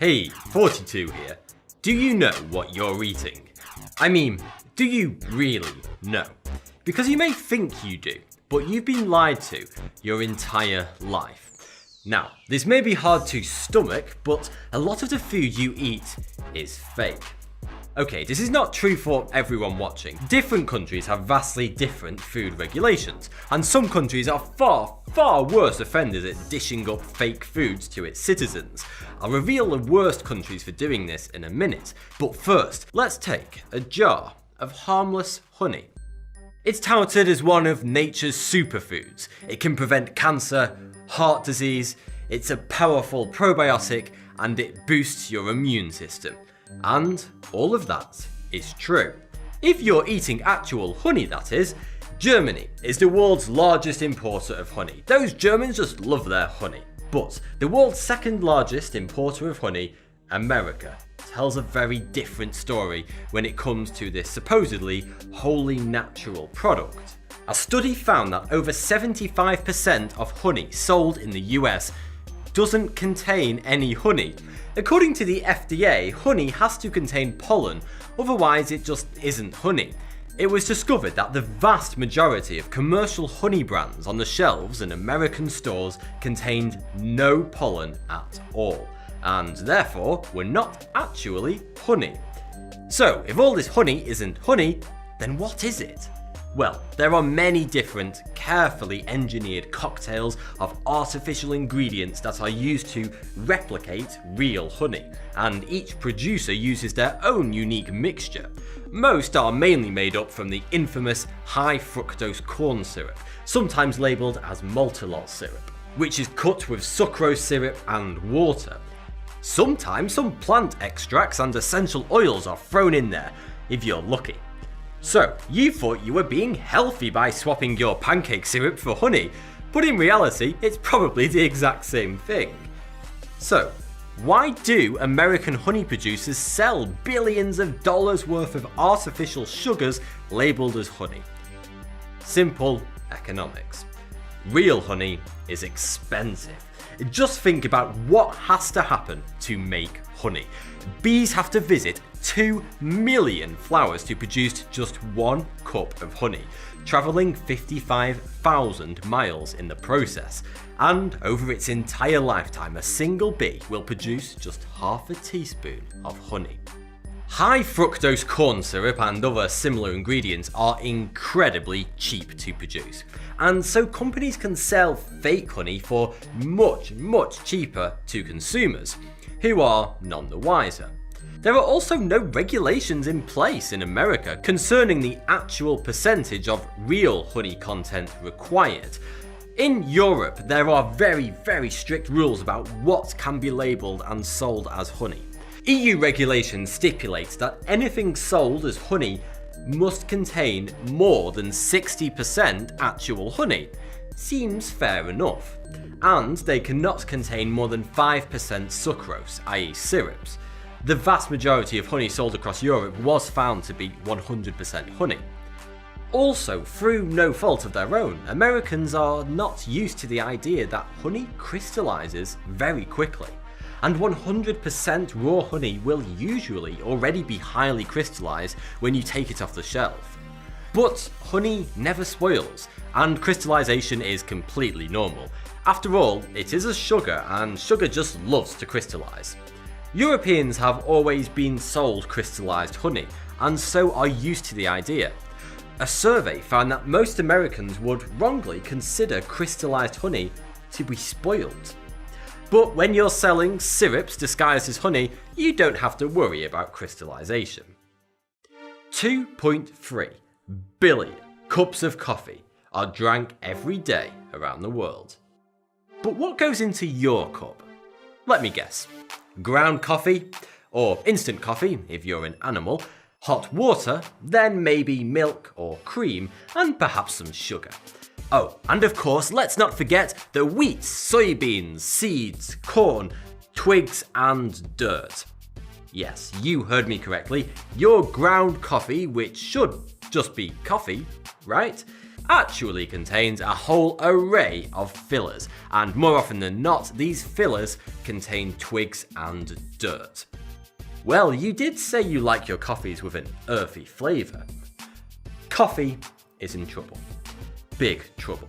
Hey, 42 here. Do you know what you're eating? I mean, do you really know? Because you may think you do, but you've been lied to your entire life. Now, this may be hard to stomach, but a lot of the food you eat is fake. Okay, this is not true for everyone watching. Different countries have vastly different food regulations, and some countries are far worse offenders at dishing up fake foods to its citizens. I'll reveal the worst countries for doing this in a minute, but first, let's take a jar of harmless honey. It's touted as one of nature's superfoods. It can prevent cancer, heart disease, it's a powerful probiotic, and it boosts your immune system. And all of that is true. If you're eating actual honey, that is. Germany is the world's largest importer of honey. Those Germans just love their honey. But the world's second largest importer of honey, America, tells a very different story when it comes to this supposedly wholly natural product. A study found that over 75% of honey sold in the US doesn't contain any honey. According to the FDA, honey has to contain pollen, otherwise it just isn't honey. It was discovered that the vast majority of commercial honey brands on the shelves in American stores contained no pollen at all, and therefore were not actually honey. So, if all this honey isn't honey, then what is it? Well, there are many different, carefully engineered cocktails of artificial ingredients that are used to replicate real honey, and each producer uses their own unique mixture. Most are mainly made up from the infamous high fructose corn syrup, sometimes labelled as maltolol syrup, which is cut with sucrose syrup and water. Sometimes some plant extracts and essential oils are thrown in there, if you're lucky. So, you thought you were being healthy by swapping your pancake syrup for honey, but in reality, it's probably the exact same thing. So, why do American honey producers sell billions of dollars worth of artificial sugars labelled as honey? Simple economics. Real honey is expensive. Just think about what has to happen to make honey. Bees have to visit 2 million flowers to produce just 1 cup of honey, travelling 55,000 miles in the process. And over its entire lifetime, a single bee will produce just half a teaspoon of honey. High fructose corn syrup and other similar ingredients are incredibly cheap to produce, and so companies can sell fake honey for much cheaper to consumers, who are none the wiser. There are also no regulations in place in America concerning the actual percentage of real honey content required. In Europe, there are very strict rules about what can be labelled and sold as honey. EU regulations stipulate that anything sold as honey must contain more than 60% actual honey. Seems fair enough. And they cannot contain more than 5% sucrose, i.e. syrups. The vast majority of honey sold across Europe was found to be 100% honey. Also, through no fault of their own, Americans are not used to the idea that honey crystallizes very quickly, and 100% raw honey will usually already be highly crystallized when you take it off the shelf. But honey never spoils, and crystallization is completely normal. After all, it is a sugar, and sugar just loves to crystallize. Europeans have always been sold crystallized honey, and so are used to the idea. A survey found that most Americans would wrongly consider crystallized honey to be spoiled. But when you're selling syrups disguised as honey, you don't have to worry about crystallization. 2.3 billion cups of coffee are drank every day around the world. But what goes into your cup? Let me guess. Ground coffee, or instant coffee if you're an animal, hot water, then maybe milk or cream, and perhaps some sugar. Oh, and of course, let's not forget the wheat, soybeans, seeds, corn, twigs, and dirt. Yes, you heard me correctly. Your ground coffee, which should just be coffee, right, actually contains a whole array of fillers, and more often than not, these fillers contain twigs and dirt. Well, you did say you like your coffees with an earthy flavour. Coffee is in trouble. Big trouble.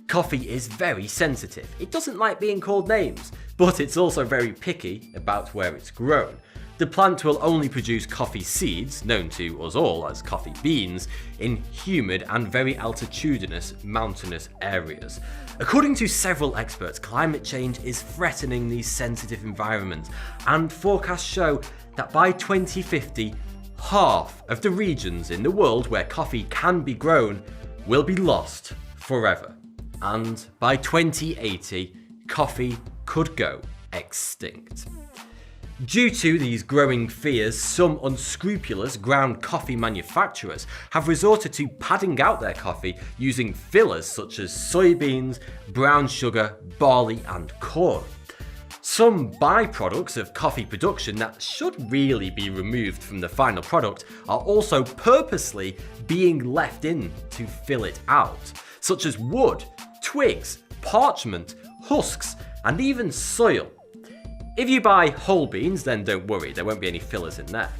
Coffee is very sensitive. It doesn't like being called names, but it's also very picky about where it's grown. The plant will only produce coffee seeds, known to us all as coffee beans, in humid and very altitudinous mountainous areas. According to several experts, climate change is threatening these sensitive environments, and forecasts show that by 2050, half of the regions in the world where coffee can be grown will be lost forever. And by 2080, coffee could go extinct. Due to these growing fears, some unscrupulous ground coffee manufacturers have resorted to padding out their coffee using fillers such as soybeans, brown sugar, barley, and corn. Some byproducts of coffee production that should really be removed from the final product are also purposely being left in to fill it out, such as wood, twigs, parchment, husks, and even soil. If you buy whole beans, then don't worry, there won't be any fillers in there.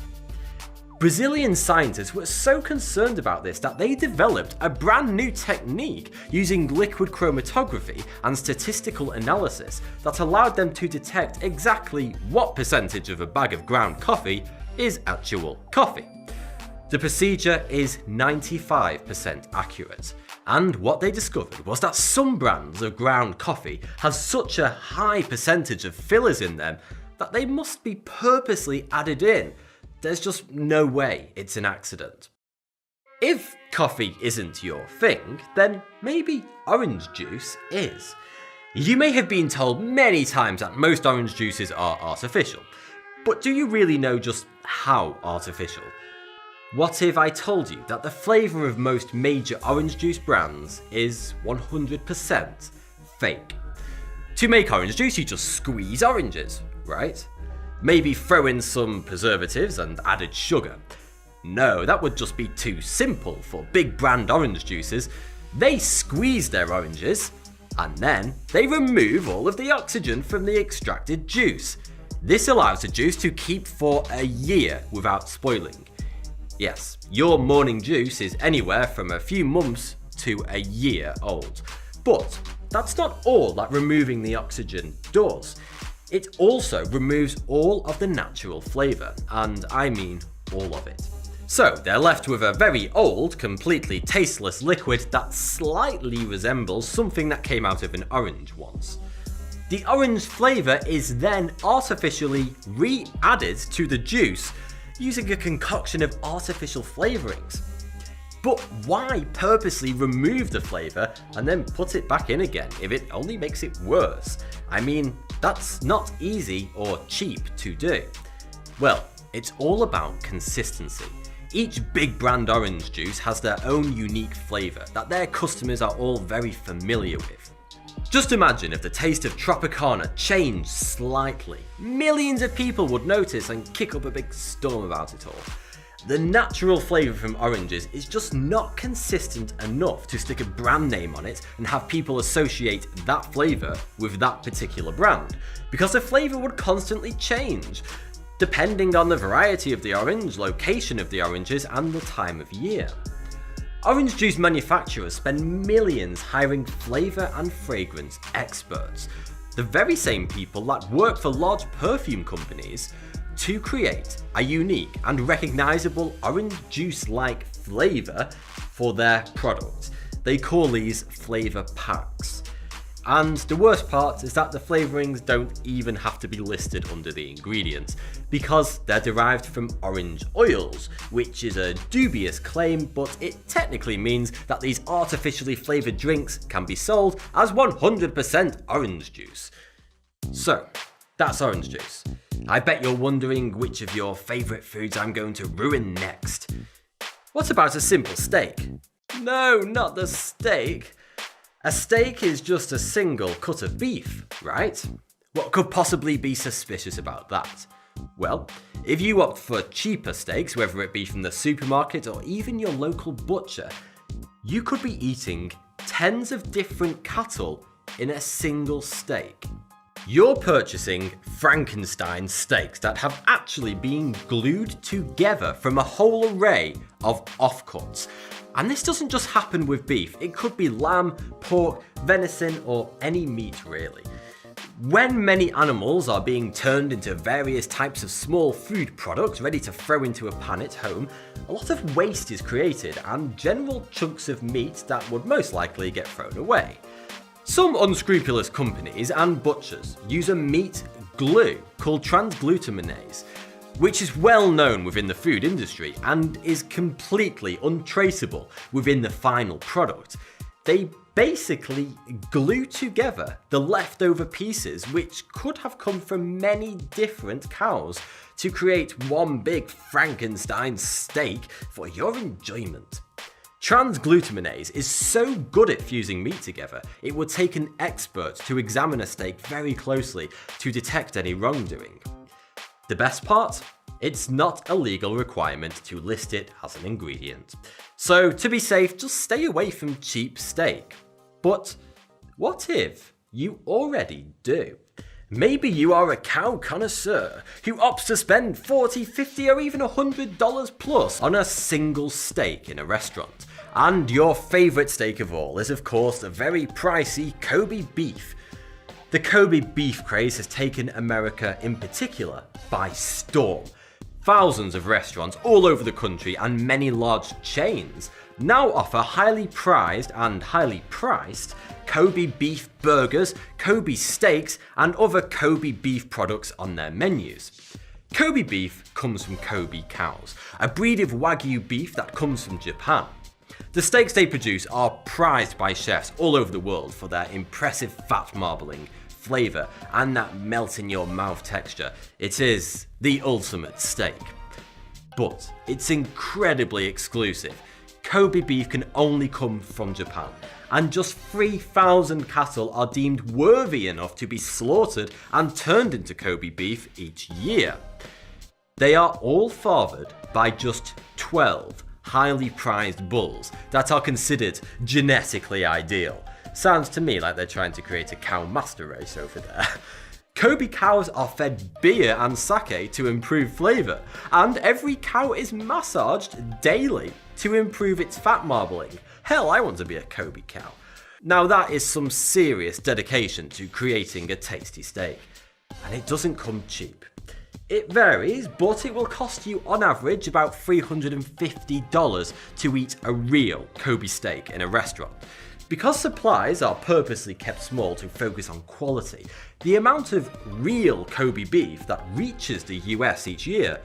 Brazilian scientists were so concerned about this that they developed a brand new technique using liquid chromatography and statistical analysis that allowed them to detect exactly what percentage of a bag of ground coffee is actual coffee. The procedure is 95% accurate. And what they discovered was that some brands of ground coffee have such a high percentage of fillers in them that they must be purposely added in. There's just no way it's an accident. If coffee isn't your thing, then maybe orange juice is. You may have been told many times that most orange juices are artificial, but do you really know just how artificial? What if I told you that the flavour of most major orange juice brands is 100% fake? To make orange juice, you just squeeze oranges, right? Maybe throw in some preservatives and added sugar. No, that would just be too simple for big brand orange juices. They squeeze their oranges, and then they remove all of the oxygen from the extracted juice. This allows the juice to keep for a year without spoiling. Yes, your morning juice is anywhere from a few months to a year old. But that's not all that removing the oxygen does. It also removes all of the natural flavour, and I mean all of it. So they're left with a very old, completely tasteless liquid that slightly resembles something that came out of an orange once. The orange flavour is then artificially re-added to the juice using a concoction of artificial flavourings. But why purposely remove the flavour and then put it back in again if it only makes it worse? I mean, that's not easy or cheap to do. Well, it's all about consistency. Each big brand orange juice has their own unique flavour that their customers are all very familiar with. Just imagine if the taste of Tropicana changed slightly. Millions of people would notice and kick up a big storm about it all. The natural flavour from oranges is just not consistent enough to stick a brand name on it and have people associate that flavour with that particular brand, because the flavour would constantly change, depending on the variety of the orange, location of the oranges, and the time of year. Orange juice manufacturers spend millions hiring flavour and fragrance experts, the very same people that work for large perfume companies, to create a unique and recognisable orange juice-like flavour for their product. They call these flavour packs. And the worst part is that the flavourings don't even have to be listed under the ingredients, because they're derived from orange oils, which is a dubious claim, but it technically means that these artificially flavoured drinks can be sold as 100% orange juice. So, that's orange juice. I bet you're wondering which of your favourite foods I'm going to ruin next. What about a simple steak? No, not the steak. A steak is just a single cut of beef, right? What could possibly be suspicious about that? Well, if you opt for cheaper steaks, whether it be from the supermarket or even your local butcher, you could be eating tens of different cattle in a single steak. You're purchasing Frankenstein steaks that have actually been glued together from a whole array of offcuts. And this doesn't just happen with beef, it could be lamb, pork, venison, or any meat really. When many animals are being turned into various types of small food products ready to throw into a pan at home, a lot of waste is created and general chunks of meat that would most likely get thrown away. Some unscrupulous companies and butchers use a meat glue called transglutaminase, which is well known within the food industry and is completely untraceable within the final product. They basically glue together the leftover pieces, which could have come from many different cows, to create one big Frankenstein steak for your enjoyment. Transglutaminase is so good at fusing meat together, it would take an expert to examine a steak very closely to detect any wrongdoing. The best part? It's not a legal requirement to list it as an ingredient. So to be safe, just stay away from cheap steak. But what if you already do? Maybe you are a cow connoisseur who opts to spend $40, $50 or even $100 plus on a single steak in a restaurant. And your favourite steak of all is of course the very pricey Kobe beef. The Kobe beef craze has taken America in particular by storm. Thousands of restaurants all over the country and many large chains now offer highly prized and highly priced Kobe beef burgers, Kobe steaks, and other Kobe beef products on their menus. Kobe beef comes from Kobe cows, a breed of Wagyu beef that comes from Japan. The steaks they produce are prized by chefs all over the world for their impressive fat marbling, flavour, and that melt in your mouth texture. It is the ultimate steak. But it's incredibly exclusive. Kobe beef can only come from Japan, and just 3,000 cattle are deemed worthy enough to be slaughtered and turned into Kobe beef each year. They are all fathered by just 12 highly prized bulls that are considered genetically ideal. Sounds to me like they're trying to create a cow master race over there. Kobe cows are fed beer and sake to improve flavour, and every cow is massaged daily to improve its fat marbling. Hell, I want to be a Kobe cow. Now that is some serious dedication to creating a tasty steak, and it doesn't come cheap. It varies, but it will cost you on average about $350 to eat a real Kobe steak in a restaurant. Because supplies are purposely kept small to focus on quality, the amount of real Kobe beef that reaches the US each year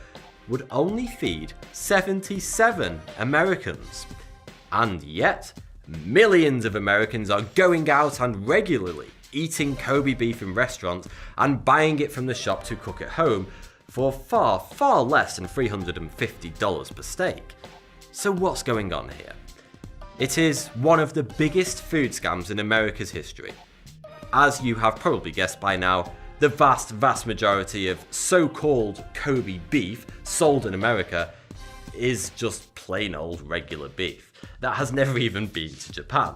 would only feed 77 Americans. And yet, millions of Americans are going out and regularly eating Kobe beef in restaurants and buying it from the shop to cook at home for far, far less than $350 per steak. So what's going on here? It is one of the biggest food scams in America's history. As you have probably guessed by now, the vast majority of so-called Kobe beef sold in America is just plain old regular beef that has never even been to Japan.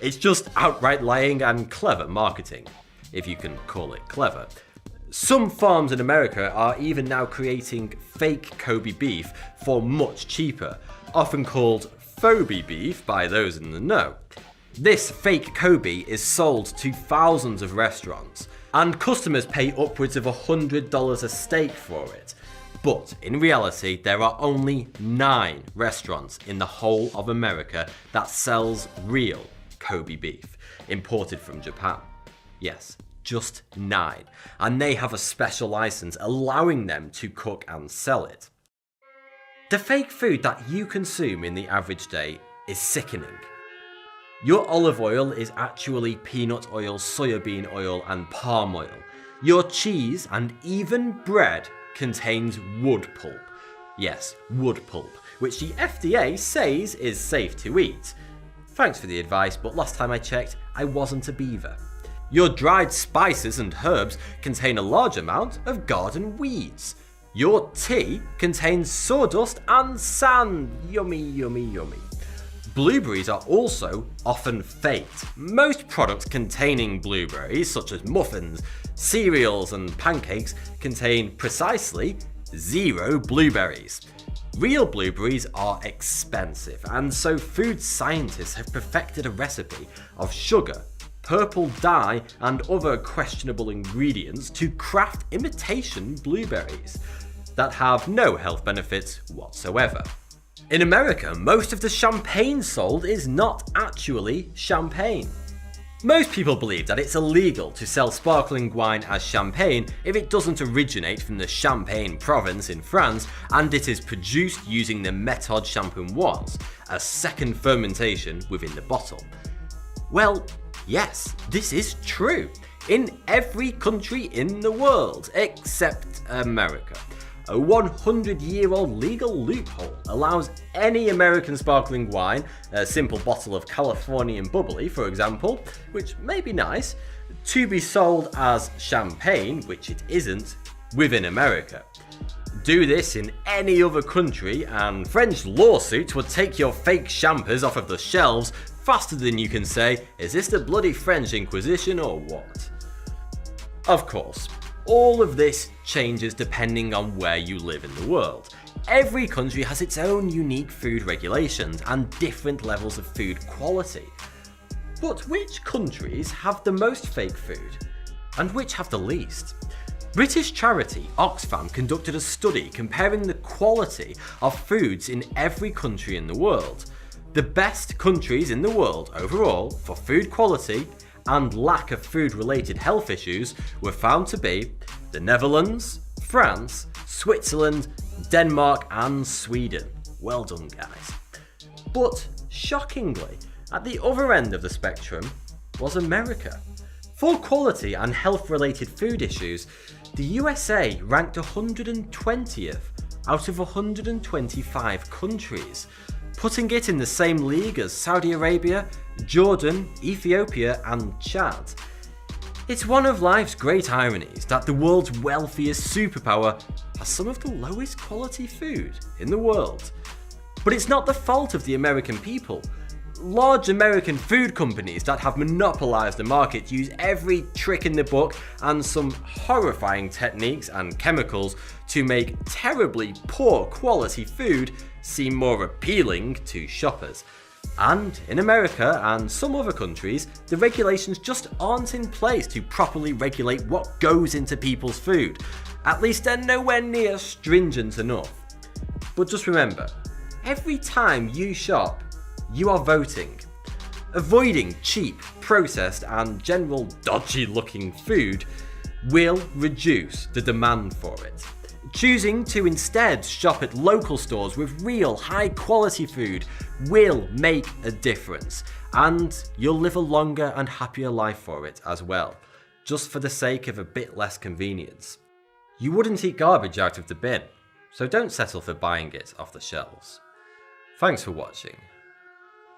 It's just outright lying and clever marketing, if you can call it clever. Some farms in America are even now creating fake Kobe beef for much cheaper, often called Phobie beef by those in the know. This fake Kobe is sold to thousands of restaurants, and customers pay upwards of $100 a steak for it. But in reality, there are only 9 restaurants in the whole of America that sells real Kobe beef, imported from Japan. Yes, just 9. And they have a special license allowing them to cook and sell it. The fake food that you consume in the average day is sickening. Your olive oil is actually peanut oil, soybean oil, and palm oil. Your cheese and even bread contains wood pulp. Yes, wood pulp, which the FDA says is safe to eat. Thanks for the advice, but last time I checked, I wasn't a beaver. Your dried spices and herbs contain a large amount of garden weeds. Your tea contains sawdust and sand. Yummy, yummy, yummy. blueberries are also often faked. Most products containing blueberries, such as muffins, cereals, and pancakes, contain precisely 0 blueberries. Real blueberries are expensive, and so food scientists have perfected a recipe of sugar, purple dye, and other questionable ingredients to craft imitation blueberries that have no health benefits whatsoever. In America, most of the champagne sold is not actually champagne. Most people believe that it's illegal to sell sparkling wine as champagne if it doesn't originate from the Champagne province in France and it is produced using the méthode champenoise, a second fermentation within the bottle. Well, yes, this is true in every country in the world except America. A 100-year-old legal loophole allows any American sparkling wine, a simple bottle of Californian bubbly for example, which may be nice, to be sold as champagne, which it isn't, within America. Do this in any other country and French lawsuits would take your fake champers off of the shelves faster than you can say, is this the bloody French Inquisition or what? Of course, all of this changes depending on where you live in the world. Every country has its own unique food regulations and different levels of food quality. But which countries have the most fake food? And which have the least? British charity Oxfam conducted a study comparing the quality of foods in every country in the world. The best countries in the world overall for food quality and lack of food-related health issues were found to be the Netherlands, France, Switzerland, Denmark and Sweden. Well done, guys. But shockingly, at the other end of the spectrum was America. For quality and health-related food issues, the USA ranked 120th out of 125 countries, putting it in the same league as Saudi Arabia, Jordan, Ethiopia and Chad. It's one of life's great ironies that the world's wealthiest superpower has some of the lowest quality food in the world. But it's not the fault of the American people. Large American food companies that have monopolised the market use every trick in the book and some horrifying techniques and chemicals to make terribly poor quality food seem more appealing to shoppers. And in America and some other countries, the regulations just aren't in place to properly regulate what goes into people's food. At least they're nowhere near stringent enough. But just remember, every time you shop, you are voting. Avoiding cheap, processed and general dodgy looking food will reduce the demand for it. Choosing to instead shop at local stores with real high quality food will make a difference, and you'll live a longer and happier life for it as well, just for the sake of a bit less convenience. You wouldn't eat garbage out of the bin, so don't settle for buying it off the shelves. Thanks for watching.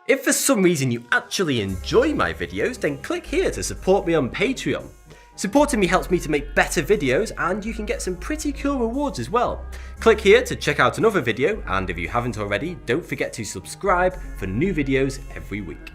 If for some reason you actually enjoy my videos, then click here to support me on Patreon. Supporting me helps me to make better videos and you can get some pretty cool rewards as well. Click here to check out another video, and if you haven't already, don't forget to subscribe for new videos every week.